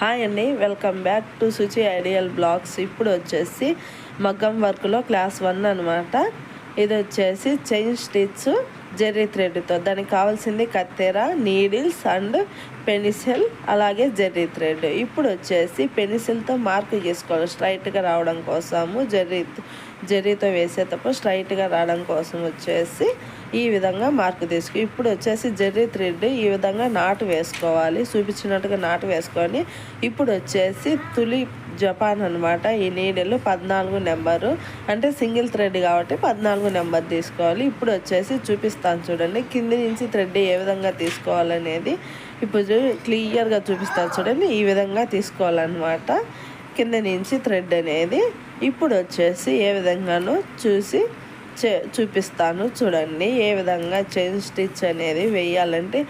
Hi అండి, welcome back to Suchi ideal blogs. ఇప్పుడు వచ్చేసి మగ్గం వర్క్లో క్లాస్ 1 అనమాట. ఇది వచ్చేసి చైన్ స్టిచ్ జెర్రీ థ్రెడ్తో. దానికి కావాల్సింది కత్తెర, నీడిల్స్ అండ్ పెన్సిల్, అలాగే జెర్రీ థ్రెడ్. ఇప్పుడు వచ్చేసి పెన్సిల్తో మార్క్ చేసుకోవాలి స్ట్రైట్గా రావడం కోసము. జెర్రీతో వేసేటప్పుడు స్ట్రైట్గా రావడం కోసం వచ్చేసి ఈ విధంగా మార్క్ తీసుకు. ఇప్పుడు వచ్చేసి జెర్రీ థ్రెడ్ ఈ విధంగా నాటు వేసుకోవాలి, చూపించినట్టుగా నాటు వేసుకొని ఇప్పుడు వచ్చేసి తులి జపాన్ అనమాట. ఈ నీడిల్ 14 నెంబరు, అంటే సింగిల్ థ్రెడ్ కాబట్టి 14 నెంబర్ తీసుకోవాలి. ఇప్పుడు వచ్చేసి చూపిస్తాను చూడండి, కింది నుంచి థ్రెడ్ ఏ విధంగా తీసుకోవాలనేది ఇప్పుడు క్లియర్గా చూపిస్తాను చూడండి. ఈ విధంగా తీసుకోవాలన్నమాట కింద నుంచి థ్రెడ్ అనేది. ఇప్పుడు వచ్చేసి ఏ విధంగానో చూపిస్తాను చూడండి, ఏ విధంగా చైన్ స్టిచ్ అనేది వేయాలంటే.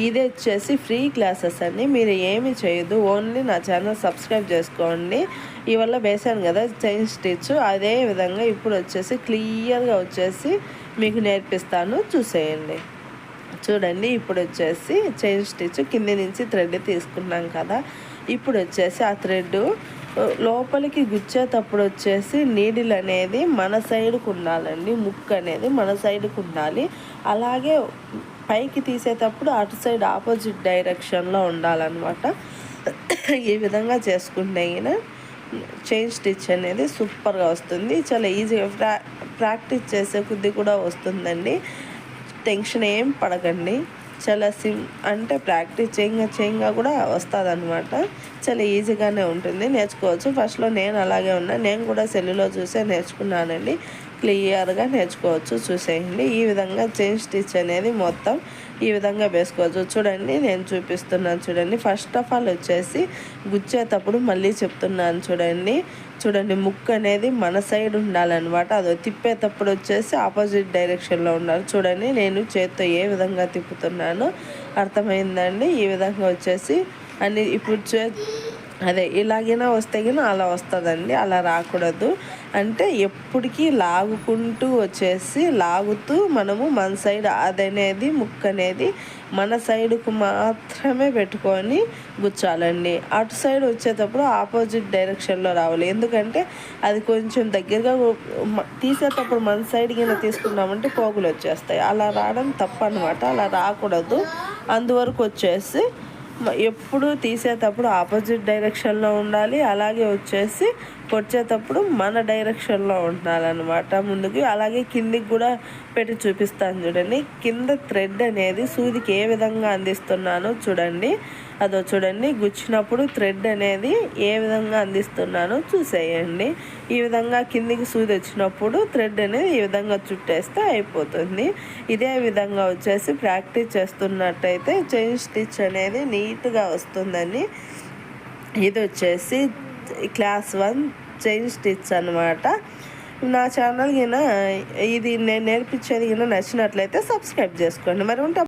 ఇది వచ్చేసి ఫ్రీ క్లాసెస్ అండి, మీరు ఏమి చేయదు, ఓన్లీ నా ఛానల్ సబ్స్క్రైబ్ చేసుకోండి. ఇవల్ల వేసాను కదా చైన్ స్టిచ్, అదే విధంగా ఇప్పుడు వచ్చేసి క్లియర్గా వచ్చేసి మీకు నేర్పిస్తాను, చూసేయండి చూడండి. ఇప్పుడు వచ్చేసి చైన్ స్టిచ్ కింది నుంచి థ్రెడ్ తీసుకున్నాం కదా. ఇప్పుడు వచ్చేసి ఆ థ్రెడ్ లోపలికి గుచ్చేటప్పుడు వచ్చేసి నీడిల్ అనేది మన సైడ్కు ఉండాలండి, ముక్కు అనేది మన సైడ్కు ఉండాలి. అలాగే పైకి తీసేటప్పుడు అటు సైడ్ ఆపోజిట్ డైరెక్షన్లో ఉండాలన్నమాట. ఈ విధంగా చేసుకుంటే చైన్ స్టిచ్ అనేది సూపర్గా వస్తుంది. చాలా ఈజీగా ప్రాక్టీస్ చేసే కొద్ది కూడా వస్తుందండి. టెన్షన్ ఏం పడకండి, చాలా అంటే ప్రాక్టీస్ చేయంగా కూడా వస్తుంది అనమాట. చాలా ఈజీగానే ఉంటుంది, నేర్చుకోవచ్చు. ఫస్ట్లో నేను అలాగే ఉన్నా, నేను కూడా సెల్లులో చూసే నేర్చుకున్నానండి. క్లియర్గా నేర్చుకోవచ్చు, చూసేయండి. ఈ విధంగా చైన్ స్టిచ్ అనేది మొత్తం ఈ విధంగా వేసుకోవచ్చు. చూడండి నేను చూపిస్తున్నాను చూడండి. ఫస్ట్ ఆఫ్ ఆల్ వచ్చేసి గుచ్చేటప్పుడు మళ్ళీ చెప్తున్నాను చూడండి ముక్కు అనేది మన సైడ్ ఉండాలన్నమాట. అది తిప్పేటప్పుడు వచ్చేసి ఆపోజిట్ డైరెక్షన్లో ఉండాలి. చూడండి నేను చేత్తో ఏ విధంగా తిప్పుతున్నానో అర్థమైందండి. ఈ విధంగా వచ్చేసి అన్ని ఇప్పుడు అదే ఇలాగైనా వస్తే కానీ అలా వస్తుందండి, అలా రాకూడదు. అంటే ఎప్పటికీ లాగుకుంటూ వచ్చేసి లాగుతూ మనము మన సైడ్ అదనేది ముక్కు అనేది మన సైడ్కు మాత్రమే పెట్టుకొని గుచ్చాలండి. అటు సైడ్ వచ్చేటప్పుడు ఆపోజిట్ డైరెక్షన్లో రావాలి, ఎందుకంటే అది కొంచెం దగ్గరగా తీసేటప్పుడు మన సైడ్ కింద తీసుకున్నామంటే పోగులు వచ్చేస్తాయి. అలా రావడం తప్పు అనమాట, అలా రాకూడదు. అందువరకు వచ్చేసి ఎప్పుడు తీసేటప్పుడు ఆపోజిట్ డైరెక్షన్లో ఉండాలి. అలాగే వచ్చేసి పొడిచేటప్పుడు మన డైరెక్షన్లో ఉండాలన్నమాట ముందుకి. అలాగే కిందికి కూడా పెట్టి చూపిస్తాను చూడండి. కింద థ్రెడ్ అనేది సూదికి ఏ విధంగా అందిస్తున్నానో చూడండి. అదో చూడండి, గుచ్చినప్పుడు థ్రెడ్ అనేది ఏ విధంగా అందిస్తున్నానో చూసేయండి. ఈ విధంగా కిందికి సూది వచ్చినప్పుడు థ్రెడ్ అనేది ఈ విధంగా చుట్టేస్తే అయిపోతుంది. ఇదే విధంగా వచ్చేసి ప్రాక్టీస్ చేస్తున్నట్టయితే చైన్ స్టిచ్ అనేది నీట్గా వస్తుందని. ఇది వచ్చేసి క్లాస్ 1 చైన్ స్టిచ్ అనమాట. నా ఛానల్ కింద ఇది నేను నేర్పించేది కింద నచ్చినట్లయితే సబ్స్క్రైబ్ చేసుకోండి. మరి ఉంటా.